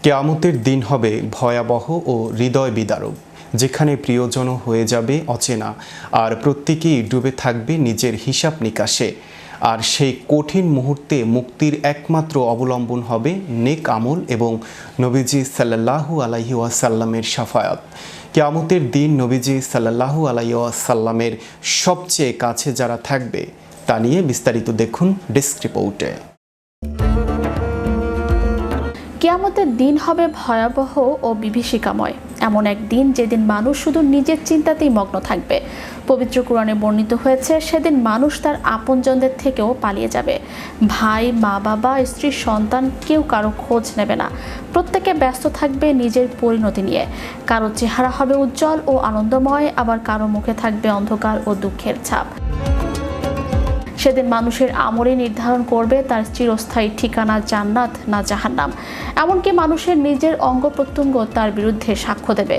কিয়ামতের দিন হবে ভয়াবহ ও হৃদয় বিদারক, যেখানে প্রিয়জন হয়ে যাবে অচেনা আর প্রত্যেকেই ডুবে থাকবে নিজের হিসাব নিকাশে। আর সেই কঠিন মুহূর্তে মুক্তির একমাত্র অবলম্বন হবে নেক আমল এবং নবীজি সাল্লাল্লাহু আলাইহি ওয়াসাল্লামের শাফায়াত। কিয়ামতের দিন নবীজি সাল্লাল্লাহু আলাইহি ওয়াসাল্লামের সবচেয়ে কাছে যারা থাকবে তা নিয়ে বিস্তারিত দেখুন ডেস্ক রিপোর্টে। কিয়ামতের দিন হবে ভয়াবহ ও বিভীষিকাময়, এমন এক দিন যেদিন মানুষ শুধু নিজের চিন্তাতেই মগ্ন থাকবে। পবিত্র কোরআনে বর্ণিত হয়েছে, সেদিন মানুষ তার আপনজনদের থেকেও পালিয়ে যাবে। ভাই, মা বাবা, স্ত্রী, সন্তান, কেউ কারো খোঁজ নেবে না। প্রত্যেকে ব্যস্ত থাকবে নিজের পরিণতি নিয়ে। কারো চেহারা হবে উজ্জ্বল ও আনন্দময়, আবার কারো মুখে থাকবে অন্ধকার ও দুঃখের ছাপ। সেদিন মানুষের আমলই নির্ধারণ করবে তার চিরস্থায়ী ঠিকানা জান্নাত না জাহান্নাম। এমনকি মানুষের নিজের অঙ্গ প্রত্যঙ্গ তার বিরুদ্ধে সাক্ষ্য দেবে।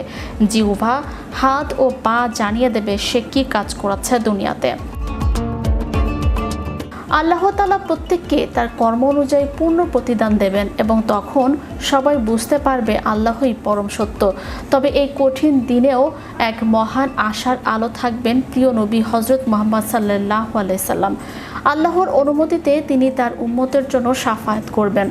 জিহ্বা, হাত ও পা জানিয়ে দেবে সে কি কাজ করেছে দুনিয়াতে। আল্লাহ তাআলা প্রত্যেককে তার কর্ম অনুযায়ী পূর্ণ প্রতিদান দেবেন এবং তখন সবাই বুঝতে পারবে আল্লাহই পরম সত্য। তবে এই কঠিন দিনেও এক মহান আশার আলো থাকবেন প্রিয় নবী হযরত মুহাম্মদ সাল্লাল্লাহু আলাইহি সাল্লাম। আল্লাহর অনুমতিতে তিনি তার উম্মতের জন্য শাফায়াত করবেন।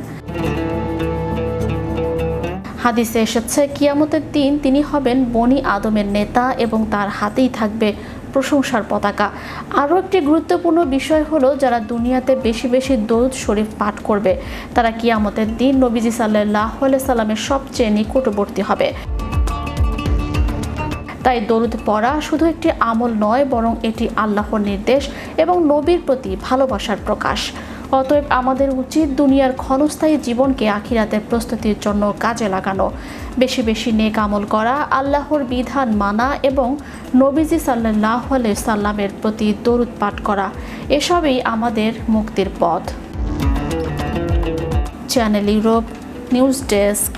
হাদিসে এসেছে, কিয়ামতের দিন তিনি হবেন বনি আদমের নেতা এবং তার হাতেই থাকবে প্রশংসার পতাকা। আরও একটি গুরুত্বপূর্ণ বিষয় হলো, যারা দুনিয়াতে বেশি বেশি দরুদ শরীফ পাঠ করবে তারা কিয়ামতের দিন নবীজি সাল্লাল্লাহু আলাইহি সাল্লামের সবচেয়ে নিকটবর্তী হবে। তাই দরুদ পড়া শুধু একটি আমল নয়, বরং এটি আল্লাহর নির্দেশ এবং নবীর প্রতি ভালোবাসার প্রকাশ। অতএব আমাদের উচিত দুনিয়ার ক্ষণস্থায়ী জীবনকে আখিরাতের প্রস্তুতির জন্য কাজে লাগানো, বেশি বেশি নেক আমল করা, আল্লাহর বিধান মানা এবং নবীজি সাল্লাল্লাহু আলাইহি সাল্লামের প্রতি দরুদ পাঠ করা। এসবই আমাদের মুক্তির পথ। Channel Europe news desk.